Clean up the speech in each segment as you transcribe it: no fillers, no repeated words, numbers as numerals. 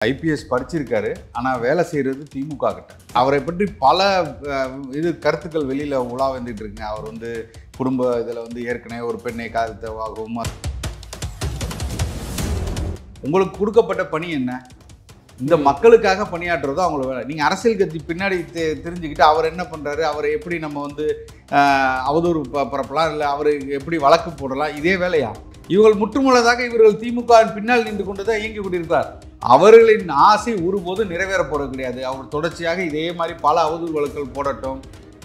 IPS படிச்சிருக்காரு, ஆனால் வேலை செய்கிறது திமுக கிட்ட. அவரை பற்றி பல கருத்துக்கள் வெளியில் உலா வந்துட்டு இருக்குங்க. அவர் குடும்ப இதில் ஏற்கனவே ஒரு பெண்ணை காதலித்தவாகவும். உங்களுக்கு கொடுக்கப்பட்ட பணி என்ன? இந்த மக்களுக்காக பணியாற்றுறதோ அவங்களோட வேலை. நீங்கள் அரசியல் கட்சி பின்னாடி தெரிஞ்சுக்கிட்டு அவர் என்ன பண்ணுறாரு, அவரை எப்படி நம்ம அவதூறு பரப்பலாம், இல்லை அவர் எப்படி வழக்கு போடலாம், இதே வேலையா? இவர்கள் முற்றுமுள்ளதாக இவர்கள் திமுக பின்னால் நின்று கொண்டு தான் இயங்கி கொண்டிருக்கிறார். அவர்களின் ஆசை ஒருபோதும் நிறைவேற போறது கிடையாது. அவர் தொடர்ச்சியாக இதே மாதிரி பல அவதூறு வழக்குகள் போடட்டும்.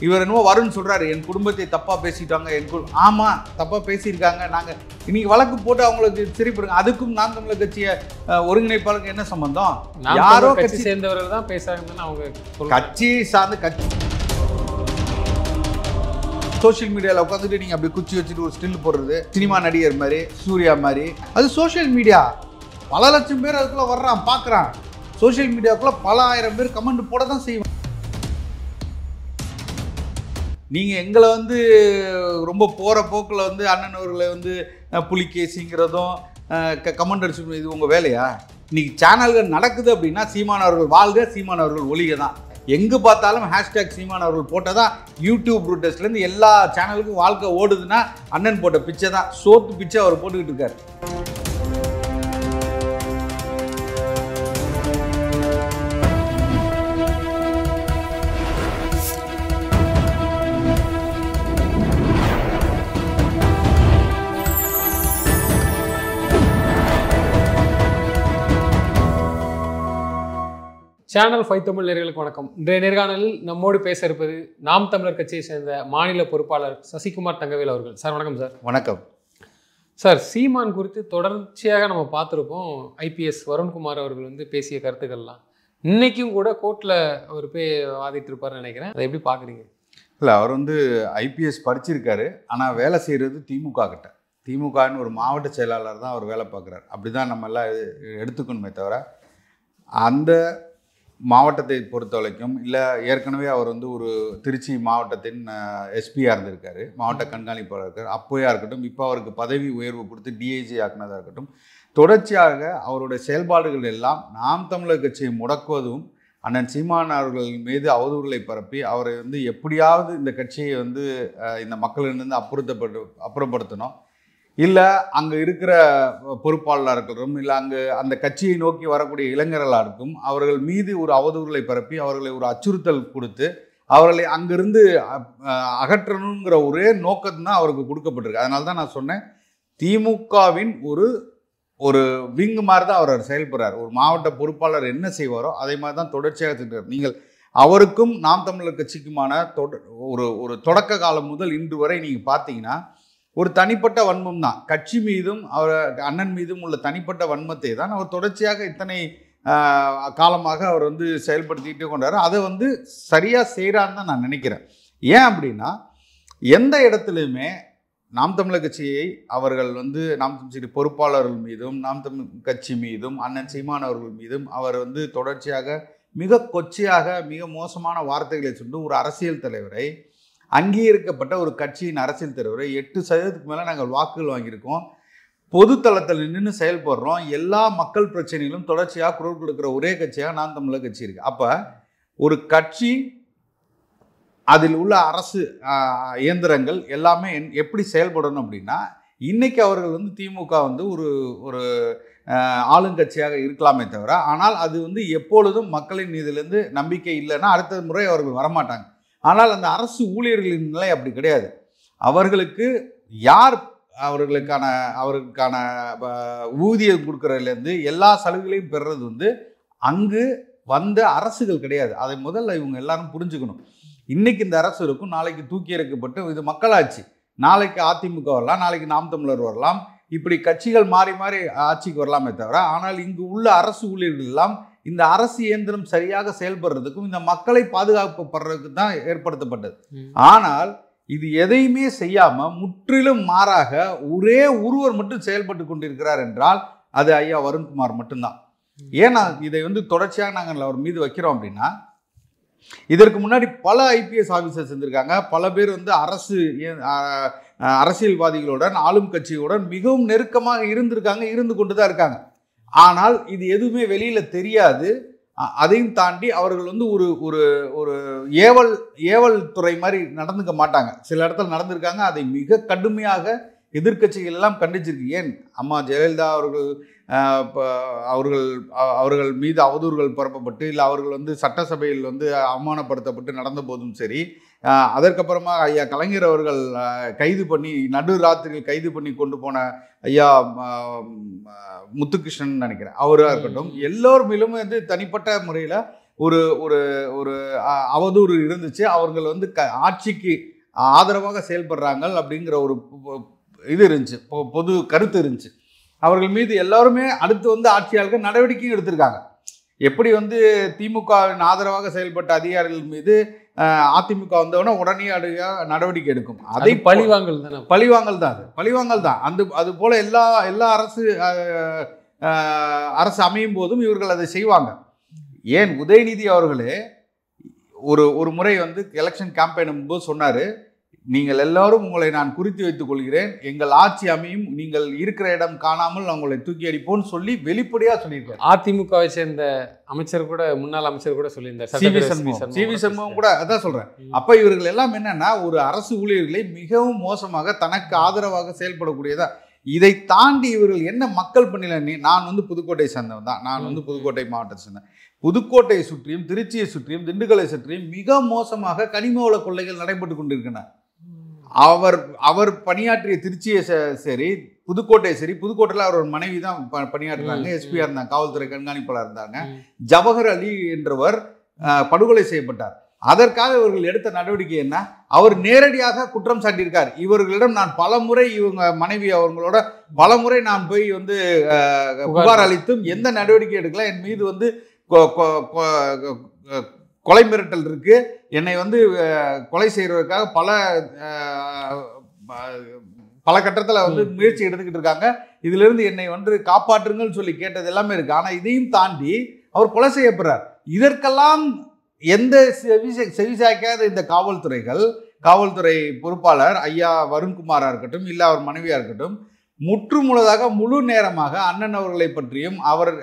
இவர் என்னவோ வரும்னு சொல்றாரு, என் குடும்பத்தை தப்பா பேசிட்டாங்க, ஆமா தப்பா பேசியிருக்காங்க, நாங்க இன்னைக்கு வழக்கு போட்டு அவங்களுக்கு சிரிப்படுங்க. அதுக்கும் நாம் தமிழர் கட்சியை ஒருங்கிணைப்பாளருக்கு என்ன சம்பந்தம்? யாரோ கட்சி சேர்ந்தவர்கள் தான் பேசுறாங்கன்னு அவங்க கட்சி சார்ந்து கட்சி சோஷியல் மீடியாவில் உட்காந்துட்டு நீங்கள் அப்படி குச்சி வச்சுட்டு ஒரு ஸ்டில் போடுறது, சினிமா நடிகர் மாதிரி, சூர்யா மாதிரி, அது சோஷியல் மீடியா. பல லட்சம் பேர் அதுக்குள்ளே வர்றான், பார்க்குறான். சோஷியல் மீடியாவுக்குள்ளே பல ஆயிரம் பேர் கமெண்ட் போட தான் செய்வோம். நீங்கள் எங்களை ரொம்ப போகிற போக்கில் அண்ணன் அவர்களை புலிகேசிங்கிறதும் கமெண்ட் அடிச்சு இது உங்கள் வேலையா? இன்னைக்கு சேனல்கள் நடக்குது அப்படின்னா சீமான் அவர்கள் வாழ்க, சீமான் அவர்கள் ஒழிக தான். எங்கே பார்த்தாலும் ஹேஷ்டேக் சீமான் அவர்கள் போட்டால் தான் யூடியூப் ரூட்டர்ஸ்லேருந்து எல்லா சேனலுக்கும் வாழ்க்கை ஓடுதுன்னா அண்ணன் போட்ட பிச்சை தான், சோத்து பிச்சை அவர் போட்டுக்கிட்டு இருக்கார். சேனல் 5 தமிழ் நேயர்களுக்கு வணக்கம். இன்றைய நேர்காணலில் நம்மோடு பேச இருப்பது நாம் தமிழர் கட்சியை சேர்ந்த மாநில பொறுப்பாளர் சசிகுமார் தங்கவேல் அவர்கள். சார் வணக்கம். சார் வணக்கம். சார், சீமான் குறித்து தொடர்ச்சியாக நம்ம பார்த்துருப்போம். ஐபிஎஸ் வருண்குமார் அவர்கள் பேசிய கருத்துக்கள்லாம் இன்னைக்கும் கூட கோர்ட்டில் அவர் போய் வாதிட்டு இருப்பார்னு நினைக்கிறேன். அதை எப்படி பார்க்குறீங்க? இல்லை, அவர் ஐபிஎஸ் படிச்சிருக்காரு, ஆனால் வேலை செய்கிறது திமுக கிட்ட. திமுகன்னு ஒரு மாவட்ட செயலாளர் தான் அவர் வேலை பார்க்குறாரு. அப்படி தான் நம்ம எல்லாம் எடுத்துக்கணுமே தவிர, அந்த மாவட்டத்தை பொறுத்த வரைக்கும் இல்லை, ஏற்கனவே அவர் ஒரு திருச்சி மாவட்டத்தின் எஸ்பியாக இருந்திருக்காரு, மாவட்ட கண்காணிப்பாளர் இருக்கார். அப்போயா இருக்கட்டும், இப்போ அவருக்கு பதவி உயர்வு கொடுத்து டிஐஜி ஆக்குனதாக இருக்கட்டும், தொடர்ச்சியாக அவருடைய செயல்பாடுகள் எல்லாம் நாம் தமிழர் கட்சியை முடக்குவதும், அண்ணன் சீமான் அவர்கள் மீது அவதூறுகளை பரப்பி அவரை எப்படியாவது இந்த கட்சியை இந்த மக்களிலிருந்து அப்புறப்படுத்தணும், இல்லை அங்கே இருக்கிற பொறுப்பாளராக இருக்கட்டும், இல்லை அந்த கட்சியை நோக்கி வரக்கூடிய இளைஞர்களாக இருக்கும், அவர்கள் மீது ஒரு அவதூறுகளை பரப்பி அவர்களை ஒரு அச்சுறுத்தல் கொடுத்து அவர்களை அங்கிருந்து அகற்றணுங்கிற ஒரே நோக்கம்தான் அவருக்கு கொடுக்கப்பட்டிருக்கு. அதனால தான் நான் சொன்னேன், திமுகவின் ஒரு விங்கு மாதிரி தான் அவர் செயல்படுறார். ஒரு மாவட்ட பொறுப்பாளர் என்ன செய்வாரோ அதே மாதிரி தான் தொடர்ச்சியாக சென்றார். நீங்கள் அவருக்கும் நாம் தமிழர் கட்சிக்குமான ஒரு தொடக்க காலம் முதல் இன்று வரை நீங்கள் பார்த்தீங்கன்னா ஒரு தனிப்பட்ட வன்மம் தான். கட்சி மீதும் அவர் அண்ணன் மீதும் உள்ள தனிப்பட்ட வன்மத்தை தான் அவர் தொடர்ச்சியாக இத்தனை காலமாக அவர் செயல்படுத்திக்கிட்டே கொண்டாரு. அதை சரியாக செய்கிறான்னு தான் நான் நினைக்கிறேன். ஏன் அப்படின்னா, எந்த இடத்துலையுமே நாம் தமிழர் கட்சியை அவர்கள் நாம் தமிழ் பொறுப்பாளர்கள் மீதும் நாம் தமிழ் கட்சி மீதும் அண்ணன் சீமான் அவர்கள் மீதும் அவர் தொடர்ச்சியாக மிக கொச்சையாக மிக மோசமான வார்த்தைகளை சொல்லி ஒரு அரசியல் தலைவரை, அங்கீகரிக்கப்பட்ட ஒரு கட்சியின் அரசியல் தலைவரை 8% மேலே நாங்கள் வாக்குகள் வாங்கியிருக்கோம், பொது தளத்தில் நின்று செயல்படுறோம், எல்லா மக்கள் பிரச்சனைகளும் தொடர்ச்சியாக குரல் கொடுக்குற ஒரே கட்சியாக நாம் தமிழர் கட்சி இருக்குது. அப்போ ஒரு கட்சி, அதில் உள்ள அரசு இயந்திரங்கள் எல்லாமே எப்படி செயல்படணும் அப்படின்னா, இன்றைக்கி அவர்கள் திமுக ஒரு ஆளுங்கட்சியாக இருக்கலாமே தவிர, ஆனால் அது எப்பொழுதும் மக்களின் இதிலிருந்து நம்பிக்கை இல்லைன்னா அடுத்த முறை அவர்கள் வரமாட்டாங்க. ஆனால் அந்த அரசு ஊழியர்களின் நிலை அப்படி கிடையாது. அவர்களுக்கு யார் அவர்களுக்கான ஊதியம் கொடுக்கறதுலேருந்து எல்லா சலுகைகளையும் பெறுறது அங்கு வந்த அரசுகள் கிடையாது. அதை முதல்ல இவங்க எல்லாரும் புரிஞ்சுக்கணும். இன்னைக்கு இந்த அரசு இருக்கும், நாளைக்கு தூக்கி இறக்கப்பட்டு இது மக்களாட்சி, நாளைக்கு அதிமுக வரலாம், நாளைக்கு நாம் தமிழர் வரலாம், இப்படி கட்சிகள் மாறி மாறி ஆட்சிக்கு வரலாமே தவிர, ஆனால் இங்கு உள்ள அரசு ஊழியர்கள் எல்லாம் இந்த அரசு இயந்திரம் சரியாக செயல்படுறதுக்கும் இந்த மக்களை பாதுகாக்கப்படுறதுக்கு தான் ஏற்படுத்தப்பட்டது. ஆனால் இது எதையுமே செய்யாம முற்றிலும் மாறாக ஒரே ஒருவர் மட்டும் செயல்பட்டு கொண்டிருக்கிறார் என்றால் அது ஐயா வருண்குமார் மட்டும்தான். ஏன்னா இதை தொடர்ச்சியாக நாங்கள் அவர் மீது வைக்கிறோம் அப்படின்னா, இதற்கு முன்னாடி பல ஐபிஎஸ் ஆஃபீஸர்ஸ் இருந்திருக்காங்க, பல பேர் அரசியல்வாதிகளுடன் ஆளும் கட்சியுடன் மிகவும் நெருக்கமாக இருந்து கொண்டு தான் இருக்காங்க. ஆனால் இது எதுவுமே வெளியில தெரியாது. அதையும் தாண்டி அவர்கள் வந்து ஒரு ஒரு ஒரு ஏவல் துறை மாதிரி நடந்துக்க மாட்டாங்க. சில இடத்துல நடந்திருக்காங்க. அதை மிக கடுமையாக எதிர்க்கட்சிகள் எல்லாம் கண்டிச்சிருக்கு. ஏன் அம்மா ஜெயலலிதா அவர்கள் மீது அவதூறுகள் பரப்பப்பட்டு, இல்லை அவர்கள் வந்து சட்டசபையில் வந்து அவமானப்படுத்தப்பட்டு நடந்த போதும் சரி, அதற்கப்புறமா ஐயா கலைஞர் அவர்கள் கைது பண்ணி நடுராத்திரியில் கைது பண்ணி கொண்டு போன ஐயா முத்துகிருஷ்ணன் நினைக்கிறேன், அவராக இருக்கட்டும், எல்லோர் மேலும் வந்து தனிப்பட்ட முறையில் ஒரு ஒரு ஒரு அவதூறு இருந்துச்சு. அவர்கள் வந்து ஆட்சிக்கு ஆதரவாக செயல்படுறாங்க அப்படிங்கிற ஒரு இது இருந்துச்சு, பொது கருத்து இருந்துச்சு. அவர்கள் மீது எல்லாருமே அடுத்து வந்து ஆட்சியாளர்கள் நடவடிக்கையும் எடுத்திருக்காங்க. எப்படி வந்து திமுகவின் ஆதரவாக செயல்பட்ட அதிகாரிகள் மீது அதிமுக வந்தவொடனே உடனே நடவடிக்கை எடுக்கும். அதை பழிவாங்கல் தான் அது போல எல்லா அரசு அமையும் போதும் இவர்கள் அதை செய்வாங்க. ஏன் உதயநிதி அவர்களே ஒரு முறை வந்து எலெக்ஷன் கேம்பெயின் போது சொன்னாரு, நீங்கள் எல்லாரும் உங்களை நான் குறித்து வைத்துக் கொள்கிறேன், எங்கள் ஆட்சி அமையும், நீங்கள் இருக்கிற இடம் காணாமல் நான் உங்களை தூக்கி அடிப்போன்னு சொல்லி வெளிப்படையா சொல்லியிருக்காரு. அதிமுகவை சேர்ந்த அமைச்சர் கூட, முன்னாள் அமைச்சர் கூட சொல்லியிருந்தார், சிவி சண்முகம் கூட. அதான் சொல்றேன். அப்ப இவர்கள் எல்லாம் என்னன்னா ஒரு அரசு ஊழியர்களை மிகவும் மோசமாக தனக்கு ஆதரவாக செயல்படக்கூடியதா. இதை தாண்டி இவர்கள் என்ன மக்கள் பணியில, நான் வந்து புதுக்கோட்டை சேர்ந்தவன் தான், நான் வந்து புதுக்கோட்டை மாவட்டத்தை சேர்ந்தேன். புதுக்கோட்டையை சுற்றியும் திருச்சியை சுற்றியும் திண்டுக்கலை சுற்றியும் மிக மோசமாக கனிம வள கொள்ளைகள் நடைபெற்று கொண்டிருக்கின்றன. அவர் பணியாற்றிய திருச்சியை சரி, புதுக்கோட்டையை சரி, புதுக்கோட்டையில் அவர் மனைவி தான் பணியாற்றுறாங்க, எஸ்பியா இருந்தாங்க, காவல்துறை கண்காணிப்பாளர் இருந்தாங்க. ஜவஹர் அலி என்றவர் படுகொலை செய்யப்பட்டார். அதற்காக இவர்கள் எடுத்த நடவடிக்கை என்ன? அவர் நேரடியாக குற்றம் சாட்டியிருக்கார். இவர்களிடம் நான் பலமுறை, இவங்க மனைவி அவங்களோட பலமுறை நான் போய் வந்து புகார் அளித்தும் எந்த நடவடிக்கை எடுக்கல. என் மீது வந்து கொலை மிரட்டல் இருக்கு, என்னை வந்து கொலை செய்யறதுக்காக பல கட்டத்தில் வந்து முயற்சி எடுத்துக்கிட்டு இருக்காங்க, இதுல இருந்து என்னை வந்து காப்பாற்றுங்கன்னு சொல்லி கேட்டது எல்லாமே இருக்கு. ஆனா இதையும் தாண்டி அவர் கொலை செய்யப்படுறார். இதற்கெல்லாம் எந்த செவிசாய்க்காத இந்த காவல்துறை பொறுப்பாளர் ஐயா வருண்குமாரா இருக்கட்டும், இல்லை அவர் மனைவியா இருக்கட்டும், முற்றுமுழுதாக முழு நேரமாக அண்ணன் அவர்களை பற்றியும்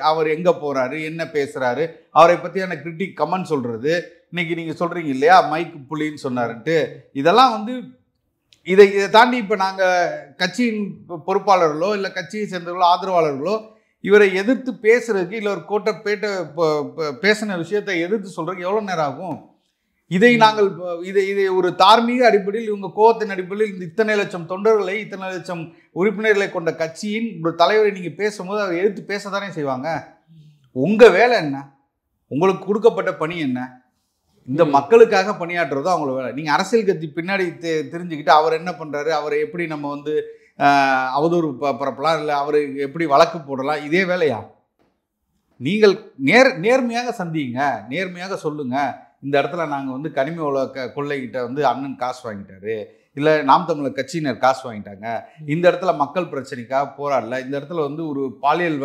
அவர் எங்க போறாரு, என்ன பேசுறாரு, அவரை பற்றியான கிரிட்டிக் கமெண்ட் சொல்றது. இன்னைக்கு நீங்க சொல்றீங்க இல்லையா மைக் புலின்னு சொன்னாருன்ட்டு, இதெல்லாம் வந்து இதை தாண்டி இப்ப நாங்க கட்சியின் பொறுப்பாளர்களோ இல்லை கட்சியை சேர்ந்தவர்களோ ஆதரவாளர்களோ இவரை எதிர்த்து பேசுறதுக்கு, இல்லை ஒரு பேசின விஷயத்தை எதிர்த்து சொல்றதுக்கு எவ்வளவு நேரம் ஆகும்? இதை ஒரு தார்மீக அடிப்படையில், இவங்க கோபத்தின் அடிப்படையில் இத்தனை லட்சம் தொண்டர்களை, இத்தனை லட்சம் உறுப்பினர்களை கொண்ட கட்சியின் ஒரு தலைவரை நீங்க பேசும்போது அவர் எதிர்த்து பேசத்தானே செய்வாங்க. உங்க வேலை என்ன? உங்களுக்கு கொடுக்கப்பட்ட பணி என்ன? இந்த மக்களுக்காக பணியாற்றுறதோ அவங்களோட வேலை. நீங்க அரசியல் கட்சி பின்னாடி தெரிஞ்சுக்கிட்டு அவர் என்ன பண்றாரு, அவரை எப்படி நம்ம வந்து அவதூறு பரப்பலாம், இல்லை அவரு எப்படி வழக்கு போடலாம், இதே வேலையா? நீங்கள் நேர்மையாக சந்திங்க, நேர்மையாக சொல்லுங்க, இந்த இடத்துல நாங்கள் வந்து கனிம வள கொள்ளைகிட்ட வந்து அண்ணன் காசு வாங்கிட்டாரு, இல்லை நாம் தமிழர் கட்சியினர் காசு வாங்கிட்டாங்க, இந்த இடத்துல மக்கள் பிரச்சனைக்காக போராடல, இந்த இடத்துல வந்து ஒரு பாலியல்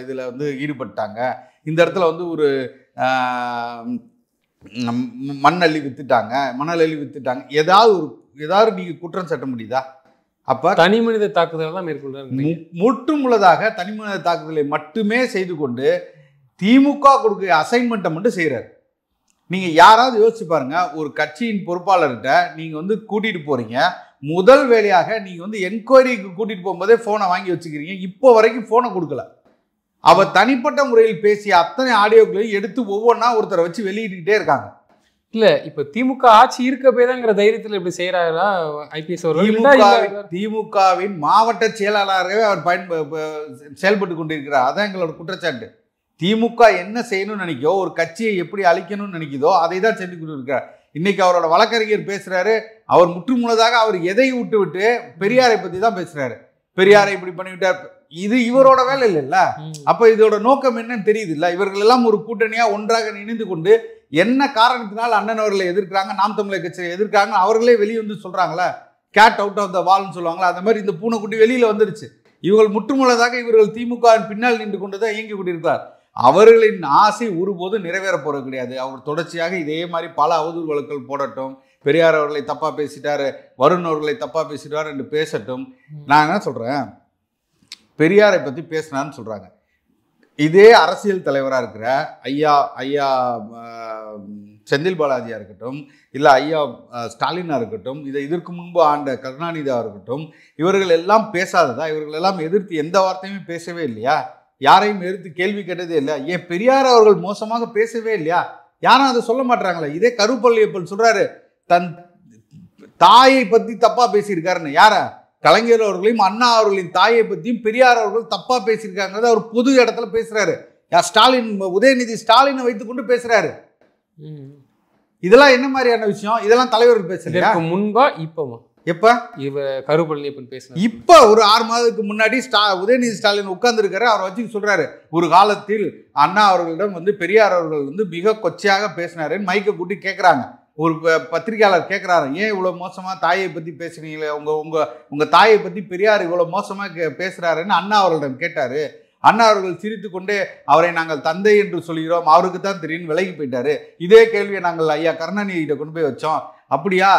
இதில் வந்து ஈடுபட்டாங்க, இந்த இடத்துல வந்து ஒரு மணல் அள்ளி வித்துட்டாங்க, ஏதாவது நீங்கள் குற்றம் சாட்ட முடியுதா? அப்ப தனி மனித தாக்குதல் தான் மேற்கொள்றாங்க. முற்றுமுழுதாக தனி மனித தாக்குதலை மட்டுமே செய்து கொண்டு திமுக கொடுக்க அசைன்மெண்ட்டை மட்டும் செய்யறாரு. நீங்க யாராவது யோசிச்சு பாருங்க, ஒரு கட்சியின் பொறுப்பாளர்கிட்ட நீங்க வந்து கூட்டிட்டு போறீங்க, முதல் வேலையாக நீங்க வந்து என்கொயரிக்கு கூட்டிட்டு போகும்போதே போனை வாங்கி வச்சுக்கிறீங்க, இப்போ வரைக்கும் போனை கொடுக்கல. அவர் தனிப்பட்ட முறையில் பேசிய அத்தனை ஆடியோக்களையும் எடுத்து ஒவ்வொன்றா ஒருத்தரை வச்சு வெளியிட்டுக்கிட்டே இருக்காங்க. இல்ல இப்ப திமுக ஆட்சி இருக்க போய்தாங்கிற தைரியத்தில் இப்படி செய்யறாரா ஐபிஎஸ் அவர்கள்? திமுகவின் மாவட்ட செயலாளராகவே அவர் செயல்பட்டு கொண்டிருக்கிறார். அதான் எங்களோட குற்றச்சாட்டு. திமுக என்ன செய்யணும்னு நினைக்கோ, ஒரு கட்சியை எப்படி அழிக்கணும்னு நினைக்குதோ அதை தான் செஞ்சு கொண்டிருக்கிறார். இன்னைக்கு அவரோட வழக்கறிஞர் பேசுறாரு, அவர் முற்றுமுழுதாக அவர் எதை விட்டு பெரியாரை பத்தி தான் பேசுறாரு. பெரியாரை இப்படி பண்ணிவிட்டார், இது இவரோட வேலை இல்லைல்ல. அப்ப இதோட நோக்கம் என்னன்னு தெரியுது இல்ல. இவர்கள் எல்லாம் ஒரு கூட்டணியா ஒன்றாக இணைந்து கொண்டு என்ன காரணத்தினால் அண்ணன் அவர்களை எதிர்க்கிறாங்க, நாம் தமிழர் கட்சியை எதிர்க்கிறாங்க, அவர்களே வெளியே வந்து சொல்றாங்களா, கேட் அவுட் ஆஃப் த வால்னு சொல்லுவாங்களா, அந்த மாதிரி இந்த பூனைக்குட்டி வெளியில வந்துருச்சு. இவர்கள் முற்றுமுழுதாக இவர்கள் திமுகவின் பின்னால் நின்று கொண்டுதான் இயங்கி கொண்டிருக்கிறார். அவர்களின் ஆசை ஒருபோது நிறைவேற போறது கிடையாது. அவர் தொடர்ச்சியாக இதே மாதிரி பல அவதூறு வழக்குகள் போடட்டும், பெரியார் அவர்களை தப்பா பேசிட்டாரு, வருண் அவர்களை தப்பா பேசிட்டாரு என்று பேசட்டும். நான் என்ன சொல்றேன், பெரியாரை பத்தி பேசினான்னு சொல்றாங்க. இதே அரசியல் தலைவராக இருக்கிற ஐயா ஐயா செந்தில் பாலாஜியாக இருக்கட்டும், இல்லை ஐயா ஸ்டாலினாக இருக்கட்டும், இதற்கு முன்பு ஆண்ட கருணாநிதியாக இருக்கட்டும், இவர்கள் எல்லாம் பேசாததா? இவர்கள் எல்லாம் எதிர்த்து எந்த வார்த்தையுமே பேசவே இல்லையா? யாரையும் எதிர்த்து கேள்வி கேட்டதே இல்லையா? ஏன் பெரியார் அவர்கள் மோசமாக பேசவே இல்லையா? யாரும் அதை சொல்ல மாட்டாங்களே. இதே கருப்பள்ளியப்பன் சொல்றாரு தன் தாயை பற்றி தப்பா பேசியிருக்காருன்னு. யார? கலைஞர் அவர்களையும் அண்ணா அவர்களின் தாயை பற்றியும் பெரியார் அவர்கள் தப்பா பேசியிருக்காங்கிறத அவர் பொது இடத்துல பேசுறாரு. ஸ்டாலின், உதயநிதி ஸ்டாலினை வைத்துக்கொண்டு பேசுறாரு. இதெல்லாம் என்ன மாதிரியான விஷயம்? இதெல்லாம் தலைவர்கள் பேசுறாங்க. முன்பா இப்பமா? எப்ப கருப்பள்ளியப்பன் பேசுறாரு? இப்ப ஒரு 6 மாதத்துக்கு முன்னாடி உதயநிதி ஸ்டாலின் உட்கார்ந்து இருக்காரு. அவர் வச்சு சொல்றாரு, ஒரு காலத்தில் அண்ணா அவர்களிடம் பெரியார் அவர்கள் மிக கொச்சையாக பேசினாருன்னு மைக்கை கூட்டி கேட்கிறாங்க. ஒரு பத்திரிகையாளர் கேட்குறாரு, ஏன் இவ்வளோ மோசமாக தாயை பற்றி பேசுறீங்களே, உங்கள் தாயை பற்றி பெரியார் இவ்வளோ மோசமாக பேசுகிறாருன்னு அண்ணா அவர்களிடம் கேட்டார். அண்ணா அவர்கள் சிரித்து கொண்டே, அவரை நாங்கள் தந்தை என்று சொல்கிறோம், அவருக்கு தான் தெரியும், விலகி போயிட்டாரு. இதே கேள்வியை நாங்கள் ஐயா கருணாநிதியிட்ட கொண்டு போய் வச்சோம். அப்படியா,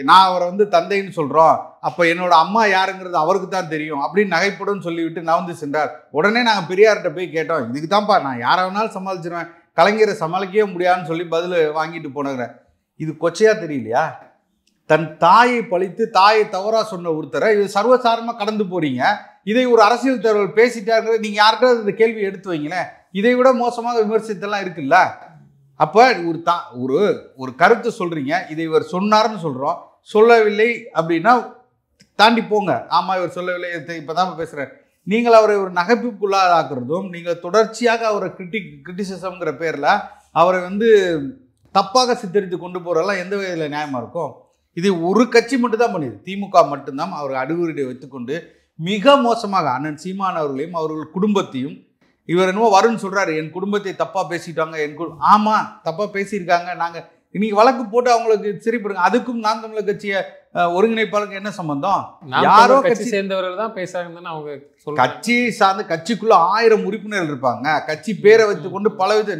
நான் அவரை தந்தைன்னு சொல்கிறோம், அப்போ என்னோட அம்மா யாருங்கிறது அவருக்கு தான் தெரியும் அப்படின்னு நகைப்படும் சொல்லிவிட்டு நவந்து சென்றார். உடனே நாங்கள் பெரியார்கிட்ட போய் கேட்டோம், இதுக்கு தான்ப்பா நான் யாரை வேணாலும் சமாளிச்சிருவேன், கலைஞரை சமாளிக்கவே முடியாதுன்னு சொல்லி பதில் வாங்கிட்டு போனேங்கிற. இது கொச்சையா தெரியலையா? தன் தாயை பழித்து தாயை தவறா சொன்ன ஒருத்தரை இது சர்வசாரமாக கடந்து போறீங்க. இதை ஒரு அரசியல் தலைவர் பேசிட்டாருங்கிறது நீங்கள் யார்கிட்ட இந்த கேள்வி எடுத்து வைங்களேன். இதை விட மோசமாக விமர்சித்தெல்லாம் இருக்குல்ல. அப்போ ஒரு கருத்து சொல்றீங்க, இதை இவர் சொன்னார்னு சொல்றோம், சொல்லவில்லை அப்படின்னா தாண்டி போங்க. ஆமா இவர் சொல்லவில்லை, இப்பதான் பேசுறேன். நீங்கள் அவரை ஒரு நகைப்புக்குள்ளாக்குறதும், நீங்கள் தொடர்ச்சியாக அவரை கிரிட்டிசிசம்ங்கிற பேரில் அவரை தப்பாக சித்தரித்து கொண்டு போகிறதெல்லாம் எந்த வகையில் நியாயமாக இருக்கும்? இது ஒரு கட்சி மட்டும்தான் பண்ணிது, திமுக மட்டும்தான். அவர் அடுகுறியை வைத்துக்கொண்டு மிக மோசமாக அண்ணன் சீமான் அவர்களையும் அவர்கள் குடும்பத்தையும், இவர் என்னமோ வருண் சொல்கிறாரு, என் குடும்பத்தை தப்பாக பேசிட்டாங்க, ஆமாம் தப்பாக பேசியிருக்காங்க, நாங்கள் இன்னைக்கு வழக்கு போட்டு அவங்களுக்கு சிரிப்படுங்க. அதுக்கும் நாம் தமிழர் கட்சியை ஒருங்கிணைப்பாளருக்கு என்ன சம்பந்தம்? யாரோ கட்சி சேர்ந்தவர்கள் தான் பேசுறாங்கன்னு அவங்க கட்சியை சார்ந்து கட்சிக்குள்ள 1000 உறுப்பினர்கள் இருப்பாங்க. கட்சி பேரை வைத்து கொண்டு பல வித,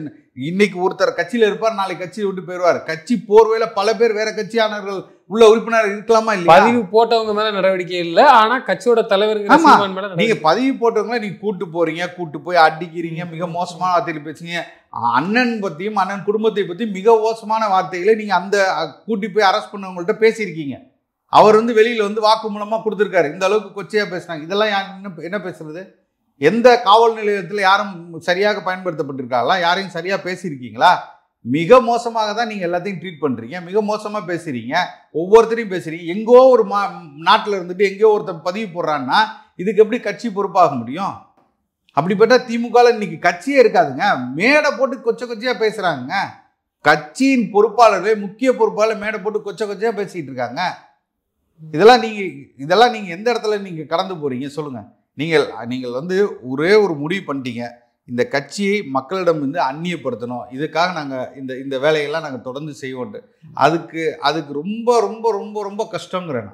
இன்னைக்கு ஒருத்தர் கட்சியில இருப்பார், நாளைக்கு கட்சியை விட்டு போயிடுவார். கட்சி போர்வையில பல பேர் வேற கட்சியானவர்கள் உள்ள உறுப்பினர் இருக்கலாமா இல்லையா? பதிவு போட்டவங்க மேல நடவடிக்கை இல்லை, ஆனா கட்சியோட தலைவர்கள் நீங்க பதிவு போட்டவங்கள நீங்க கூட்டு போறீங்க, கூட்டு போய் அடிக்கிறீங்க, மிக மோசமான வார்த்தைகள் பேசுறீங்க. அண்ணன் பத்தியும் அண்ணன் குடும்பத்தை பத்தி மிக மோசமான வார்த்தைகளை நீங்க அந்த கூட்டி போய் அரெஸ்ட் பண்ணவங்கள்ட்ட பேசியிருக்கீங்க. அவர் வெளியில வாக்கு மூலமா கொடுத்துருக்காரு, இந்த அளவுக்கு கொச்சையா பேசினாங்க. இதெல்லாம் என்ன பேசுறது? எந்த காவல் நிலையத்தில் யாரும் சரியாக பயன்படுத்தப்பட்டிருக்காங்களா? யாரையும் சரியா பேசியிருக்கீங்களா? மிக மோசமாக தான் நீங்க எல்லாத்தையும் ட்ரீட் பண்றீங்க, மிக மோசமா பேசுறீங்க, ஒவ்வொருத்தரையும் பேசுறீங்க. எங்கோ ஒரு நாட்டில் இருந்துட்டு எங்கேயோ ஒருத்தர் பதிவு போடுறான்னா இதுக்கு எப்படி கட்சி பொறுப்பாக முடியும்? அப்படிப்பட்ட திமுக இன்னைக்கு கட்சியே இருக்காதுங்க. மேடை போட்டு கொச்சையா பேசுறாங்க. கட்சியின் பொறுப்பாளர்களே, முக்கிய பொறுப்பாளர் மேடை போட்டு கொச்சையா பேசிட்டு இருக்காங்க. இதெல்லாம் நீங்க எந்த இடத்துல நீங்க கடந்து போறீங்க சொல்லுங்க. நீங்கள் ஒரே ஒரு முடிவு பண்ணிட்டீங்க, இந்த கட்சியை மக்களிடம் அந்நியப்படுத்தணும், இதுக்காக நாங்கள் இந்த வேலையெல்லாம் நாங்கள் தொடர்ந்து செய்வோம். அதுக்கு ரொம்ப ரொம்ப ரொம்ப ரொம்ப கஷ்டங்கிறேன்.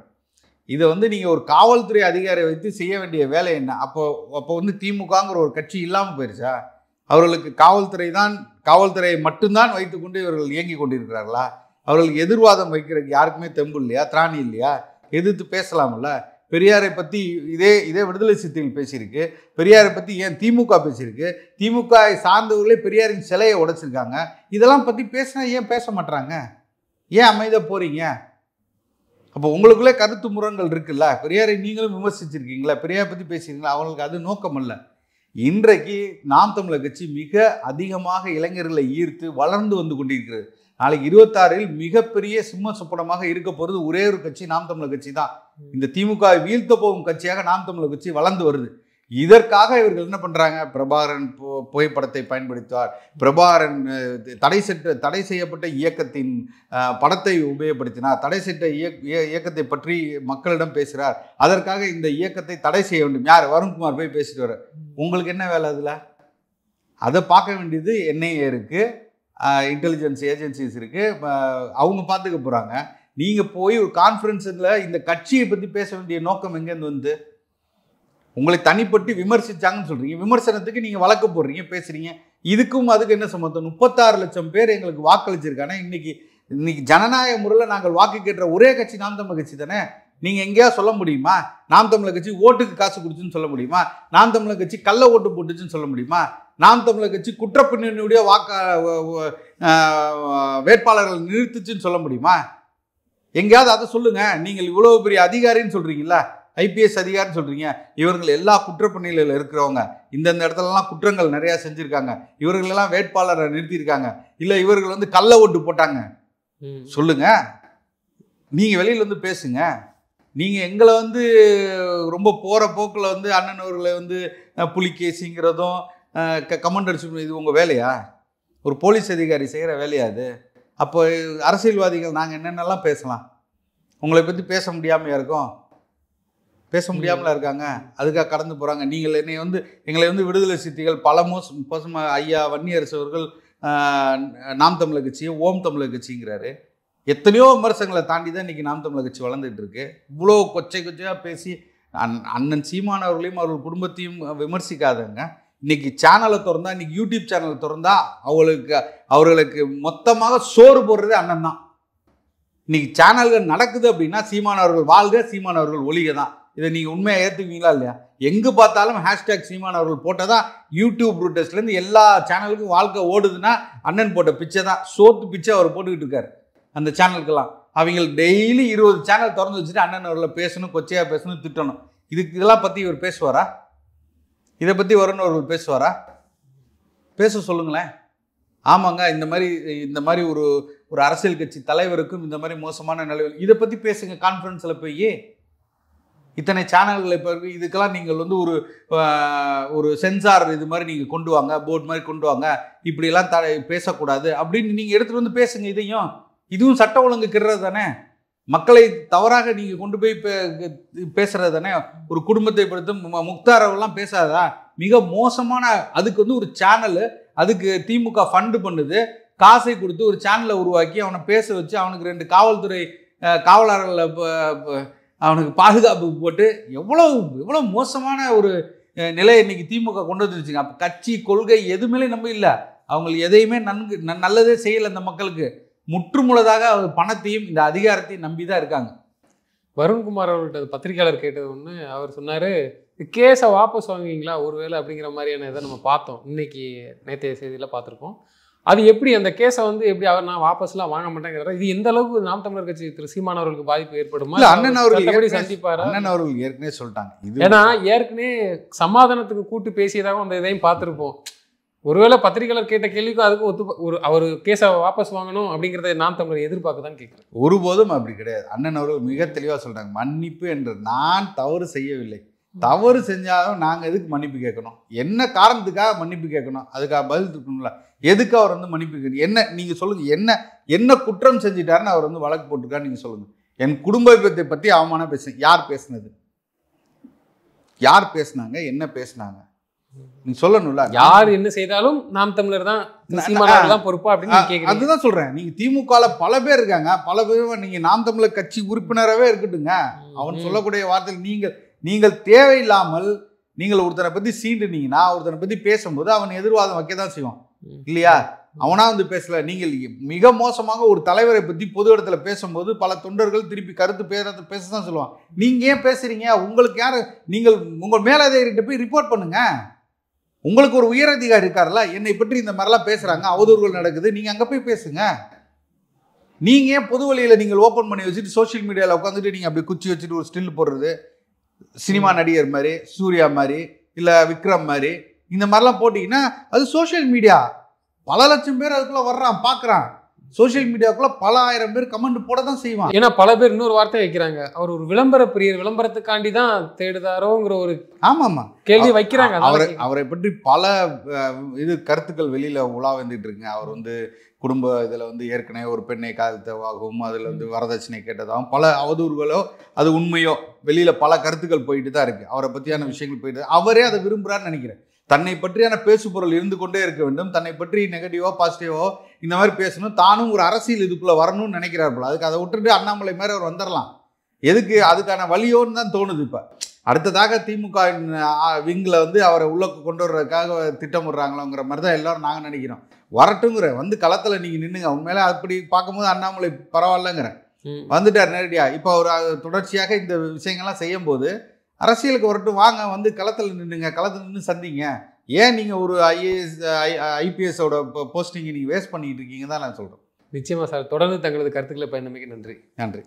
இதை நீங்கள் ஒரு காவல்துறை அதிகாரியை வைத்து செய்ய வேண்டிய வேலை என்ன? அப்போ திமுகங்கிற ஒரு கட்சி இல்லாமல் போயிடுச்சா? அவர்களுக்கு காவல்துறையை மட்டும்தான் வைத்துக்கொண்டு இவர்கள் இயங்கி கொண்டிருக்கிறார்களா? அவர்களுக்கு எதிர்வாதம் வைக்கிறதுக்கு யாருக்குமே தெம்பு இல்லையா? திராணி இல்லையா? எதிர்த்து பேசலாம்ல. பெரியாரை பற்றி இதே விடுதலை சிறுத்தைகள் பேசியிருக்கு. பெரியாரை பற்றி ஏன் திமுக பேசியிருக்கு. திமுக சார்ந்தவர்களே பெரியாரின் சிலையை உடைச்சிருக்காங்க. இதெல்லாம் பற்றி பேசினா ஏன் பேச மாட்டாங்க? ஏன் அமைதியாக போறீங்க? அப்போ உங்களுக்குள்ளே கருத்து முரண்கள் இருக்குல்ல. பெரியாரை நீங்களும் விமர்சிச்சிருக்கீங்களா, பெரியாரை பற்றி பேசியிருக்கீங்களா? அவங்களுக்கு அது நோக்கம் அல்ல. இன்றைக்கு நாம் தமிழர் கட்சி மிக அதிகமாக இளைஞர்களை ஈர்த்து வளர்ந்து வந்து கொண்டிருக்கிறது. நாளைக்கு 26 மிகப்பெரிய சிம்ம சொப்பனமாக இருக்க போகிறது ஒரே ஒரு கட்சி, நாம் தமிழர் கட்சி தான். இந்த திமுக வீழ்த்த போகும் கட்சியாக நாம் தமிழர் கட்சி வளர்ந்து வருது. இதற்காக இவர்கள் என்ன பண்றாங்க? பிரபாகரன் புகைப்படத்தை பயன்படுத்துவார், பிரபாகரன் தடை செய்யப்பட்ட இயக்கத்தின் படத்தை உபயோகப்படுத்தினார், தடை செய்த இயக்கத்தை பற்றி மக்களிடம் பேசுகிறார், அதற்காக இந்த இயக்கத்தை தடை செய்ய வேண்டும். யார்? வருண்குமார் போய் பேசிட்டு வர. உங்களுக்கு என்ன வேலை? அதில் அதை பார்க்க வேண்டியது என்ஐஏ இருக்கு, இன்டெலிஜென்ஸ் ஏஜென்சிஸ் இருக்கு, அவங்க பார்த்துக்க போறாங்க. நீங்க போய் ஒரு கான்ஃபரன்ஸில் இந்த கட்சியை பற்றி பேச வேண்டிய நோக்கம் எங்கேருந்து உங்களை தனிப்பட்டு விமர்சிச்சாங்கன்னு சொல்றீங்க. விமர்சனத்துக்கு நீங்க வழக்கு போடுறீங்க, பேசுறீங்க. இதுக்கும் அதுக்கு என்ன சம்பந்தம்? 36 லட்சம் பேர் எங்களுக்கு வாக்களிச்சிருக்காங்க. இன்னைக்கு ஜனநாயக முறையில் நாங்கள் வாக்கு கேட்ட ஒரே கட்சி நாம் தமிழர் கட்சி தானே. நீங்கள் எங்கேயாவது சொல்ல முடியுமா? நாம் தமிழர் கட்சி ஓட்டுக்கு காசு கொடுத்துன்னு சொல்ல முடியுமா? நாம் தமிழர் கட்சி கள்ள ஓட்டு போட்டுச்சுன்னு சொல்ல முடியுமா? நாம் தமிழர் கட்சி குற்றப்பின்னணியுடைய வேட்பாளர்கள் நிறுத்துச்சுன்னு சொல்ல முடியுமா? எங்கேயாவது அதை சொல்லுங்க. நீங்கள் இவ்வளோ பெரிய அதிகாரின்னு சொல்றீங்களா, ஐபிஎஸ் அதிகாரின்னு சொல்றீங்க. இவர்கள் எல்லா குற்றப்பணிகளில் இருக்கிறவங்க, இந்தந்த இடத்துலலாம் குற்றங்கள் நிறையா செஞ்சுருக்காங்க, இவர்களெல்லாம் வேட்பாளரை நிறுத்தியிருக்காங்க, இல்லை இவர்கள் வந்து கள்ள ஓட்டு போட்டாங்க சொல்லுங்க. நீங்கள் வெளியில் வந்து பேசுங்க. நீங்கள் எங்களை வந்து ரொம்ப போகிற போக்கில் வந்து அண்ணன் அவர்களை வந்து புலிகேசிங்கிறதும் கமெண்ட் அடிச்சு இது உங்கள் வேலையா? ஒரு போலீஸ் அதிகாரி செய்கிற வேலையா அது? அப்போ அரசியல்வாதிகள் நாங்கள் என்னென்னலாம் பேசலாம்? உங்களை பற்றி பேச முடியாமையா இருக்கோம்? பேச முடியாமலா இருக்காங்க? அதுக்காக கடந்து போகிறாங்க. நீங்கள் எங்களை வந்து விடுதலை சிறுத்தைகள் பல மோசமாக ஐயா வன்னியரசு அவர்கள் நாம் தமிழர் கட்சி ஓம் தமிழர் கட்சிங்கிறாரு. எத்தனையோ விமர்சனங்களை தாண்டி தான் இன்றைக்கி நாம் தமிழர் கட்சி வளர்ந்துட்டு இருக்கு. இவ்வளோ கொச்சையாக பேசி அண்ணன் சீமான் அவர்களையும் அவர்கள் குடும்பத்தையும் விமர்சிக்காதங்க. இன்னைக்கு சேனலை திறந்தா, இன்னைக்கு யூடியூப் சேனலை திறந்தா அவர்களுக்கு மொத்தமாக சோறு போடுறதே அண்ணன் தான். இன்னைக்கு சேனல்கள் நடக்குது அப்படின்னா சீமான் அவர்கள் வாழ்க, சீமான் அவர்கள் ஒழிக தான். இதை நீங்கள் உண்மையாக ஏற்றுக்குவீங்களா இல்லையா? எங்கே பார்த்தாலும் ஹேஷ்டேக் சீமான் அவர்கள் போட்டால் தான் யூடியூப் ரூட்டர்ஸ்லேருந்து எல்லா சேனலுக்கும் வாழ்க்கை ஓடுதுன்னா அண்ணன் போட்ட பிச்சை தான். சோத்து பிச்சை அவர் போட்டுக்கிட்டு இருக்காரு அந்த சேனலுக்கெல்லாம். அவங்க டெய்லி 20 சேனல் திறந்து வச்சுட்டு அண்ணன் அவர்களை பேசணும், கொச்சையாக பேசணும், திட்டணும். இதெல்லாம் பற்றி இவர் பேசுவாரா? இதை பற்றி வருண் அவர்கள் பேசுவாரா? பேச சொல்லுங்களேன். ஆமாங்க, இந்த மாதிரி ஒரு அரசியல் கட்சி தலைவருக்கும் இந்த மாதிரி மோசமான நிலைமை, இதை பற்றி பேசுங்க கான்ஃபரன்ஸில் போய். இத்தனை சேனல்களை இப்போ இதுக்கெல்லாம் நீங்கள் வந்து ஒரு சென்சார் இது மாதிரி நீங்கள் கொண்டு வாங்க, போர்டு மாதிரி கொண்டு வாங்க, இப்படியெல்லாம் பேசக்கூடாது அப்படின்னு நீங்கள் எடுத்துகிட்டு வந்து பேசுங்க. இதுவும் சட்ட ஒழுங்கு கெடுறது தானே? மக்களை தவறாக நீங்கள் கொண்டு போய் பேசுறது தானே? ஒரு குடும்பத்தை பொறுத்து முக்தாரெல்லாம் பேசாதா? மிக மோசமான, அதுக்கு வந்து ஒரு சேனலு, அதுக்கு திமுக ஃபண்டு பண்ணுது, காசை கொடுத்து ஒரு சேனலை உருவாக்கி அவனை பேச வச்சு அவனுக்கு 2 காவல்துறை காவலர்களை அவனுக்கு பாதுகாப்பு போட்டு எவ்வளோ மோசமான ஒரு நிலையை இன்னைக்கு திமுக கொண்டு வந்துருச்சுங்க. அப்போ கட்சி கொள்கை எதுவுமே நம்ம இல்லை. அவங்களுக்கு எதையுமே நல்லதே செய்யலை. அந்த மக்களுக்கு முற்றுமுழுதாக பணத்தையும் இந்த அதிகாரத்தையும் நம்பி தான் இருக்காங்க. வருண்குமார் அவர்கிட்ட பத்திரிகையாளர் கேட்டது ஒன்று, அவர் சொன்னார், கேஸை வாபஸ் வாங்குவீங்களா ஒருவேளை அப்படிங்கிற மாதிரியான இதை நம்ம பார்த்தோம். இன்னைக்கு நேற்றைய செய்தியில் பார்த்துருக்கோம். அது எப்படி அந்த கேஸை வந்து எப்படி நான் வாபஸ்லாம் வாங்க மாட்டேங்கிறாரு. இது எந்த அளவுக்கு நாம் தமிழர் கட்சி திரு சீமான் அவர்களுக்கு பாதிப்பு ஏற்படுமா? அண்ணன் அவர்கள் சந்திப்பாரு. அண்ணன் அவர்கள் ஏற்கனவே சொல்லிட்டாங்க. ஏன்னா ஏற்கனவே சமாதானத்துக்கு கூட்டு பேசியதாக அந்த இதையும் பார்த்துருப்போம். ஒருவேளை பத்திரிகையாளர் கேட்ட கேள்விக்கும் அதுக்கும் அவர் கேஸை வாபஸ் வாங்கணும் அப்படிங்கிறத நாம் தமிழர் எதிர்பார்க்க தான் கேட்குறேன். ஒருபோதும் அப்படி கிடையாது. அண்ணன் அவர்கள் மிக தெளிவாக சொல்கிறாங்க, மன்னிப்பு என்று நான் தவறு செய்யவில்லை. தவறு செஞ்சாலும் நாங்கள் எதுக்கு மன்னிப்பு கேட்கணும்? என்ன காரணத்துக்காக மன்னிப்பு கேட்கணும்? அதுக்காக பதில் இருக்கணும்ல. எதுக்கு அவர் வந்து மன்னிப்பு கேட்கணும்? என்ன நீங்கள் சொல்லுங்கள். என்ன குற்றம் செஞ்சிட்டாருன்னு அவர் வந்து வழக்கு போட்டிருக்காரு நீங்கள் சொல்லுங்கள். என் குடும்பத்தை பற்றி அவமானம் பேசுங்க. யார் பேசுனது? யார் பேசுனாங்க? என்ன பேசுனாங்க? நீ சொல்லணும்ல. யார் என்ன செய்தாலும் நாம் தமிழர் தான் பொறுப்பா அப்படின்னு அதுதான் சொல்றேன். நீங்க திமுகல பல பேர் இருக்காங்க, பல பேர் நீங்க நாம் தமிழர் கட்சி உறுப்பினராகவே இருக்கட்டுங்க. அவன் சொல்லக்கூடிய வார்த்தைகள் நீங்கள் தேவையில்லாமல் நீங்கள் ஒருத்தனை பத்தி சீண்டுனீங்கன்னா, ஒருத்தனை பத்தி பேசும்போது அவன் எதிர்வாதம் வைக்க தான் செய்வான் இல்லையா? அவனா வந்து பேசல. நீங்கள் மிக மோசமாக ஒரு தலைவரை பத்தி பொது இடத்துல பேசும்போது பல தொண்டர்கள் திருப்பி கருத்து பேசதான் சொல்லுவான். நீங்க ஏன் பேசுறீங்க? உங்களுக்கு யாரு? நீங்கள் உங்கள் மேலதிகாரிகிட்ட போய் ரிப்போர்ட் பண்ணுங்க. உங்களுக்கு ஒரு உயர் அதிகாரி இருக்காருல்ல, என்னை பற்றி இந்த மாதிரிலாம் பேசுறாங்க, அவதூறுகள் நடக்குது, நீங்க அங்க போய் பேசுங்க. நீங்க ஏன் பொது வழியில நீங்கள் ஓப்பன் பண்ணி வச்சுட்டு சோசியல் மீடியாவில் உட்காந்துட்டு நீங்க அப்படி குச்சி வச்சுட்டு ஒரு ஸ்டில் போடுறது, சினிமா நடிகர் மாதிரி, சூர்யா மாதிரி, இல்லை விக்ரம் மாதிரி இந்த மாதிரிலாம் போட்டிங்கன்னா அது சோசியல் மீடியா. பல லட்சம் பேர் அதுக்குள்ள வர்றான், பார்க்குறான். சோசியல் மீடியாவுக்குள்ள பல ஆயிரம் பேர் கமெண்ட் போட தான் செய்வான். ஏன்னா பல பேர் இன்னொரு வார்த்தை வைக்கிறாங்க, அவர் ஒரு விளம்பர பிரியர், விளம்பரத்துக்காண்டி தான் தேடுதாரோங்கிற ஒரு ஆமாமா கேள்வி வைக்கிறாங்க. அவரை பற்றி பல கருத்துக்கள் வெளியில உலா வந்துட்டு இருக்குங்க. அவர் வந்து குடும்ப இதில் வந்து ஏற்கனவே ஒரு பெண்ணை காதலித்ததாகவும் அதில் வந்து வரதட்சணை கேட்டதாகவும் பல அவதூறுகளோ அது உண்மையோ வெளியில் பல கருத்துக்கள் போயிட்டு தான் இருக்குது. அவரை பற்றியான விஷயங்கள் போயிட்டு அவரே அதை விரும்புகிறான்னு நினைக்கிறேன். தன்னை பற்றியான பேசுபொருள் இருந்து கொண்டே இருக்க வேண்டும். தன்னை பற்றி நெகட்டிவோ பாசிட்டிவோ இந்த மாதிரி பேசணும். தானும் ஒரு அரசியல் இதுக்குள்ளே வரணும்னு நினைக்கிறார் போல. அதுக்கு அதை விட்டுட்டு அண்ணாமலை மாதிரி அவர் வந்துடலாம். எதுக்கு? அதுக்கான வழியோன்னு தான் தோணுது. இப்போ அடுத்ததாக திமுக விங்கில் வந்து அவரை உள்ள கொண்டு வர்றதுக்காக திட்டமிடுறாங்களோங்கிற மாதிரி தான் எல்லாரும் நாங்கள் நினைக்கிறோம். வரட்டுங்கிற வந்து களத்தில் நீங்கள் நின்றுங்க. உண்மையிலே அப்படி பார்க்கும்போது அண்ணாமலை பரவாயில்லங்கிறேன். வந்துட்டார் நேரடியாக. இப்போ அவர் தொடர்ச்சியாக இந்த விஷயங்கள்லாம் செய்யும்போது அரசியலுக்கு வரட்டும், வாங்க வந்து களத்தில் நின்றுங்க, களத்தில் நின்று சந்திங்க. ஏன் நீங்கள் ஒரு ஐஏஎஸ் ஐபிஎஸோட போஸ்டிங்கை நீங்கள் வேஸ்ட் பண்ணிக்கிட்டு இருக்கீங்க தான் நான் சொல்கிறேன். நிச்சயமாக சார். தொடர்ந்து தங்களது கருத்துக்களை பயணமைக்கு நன்றி. நன்றி.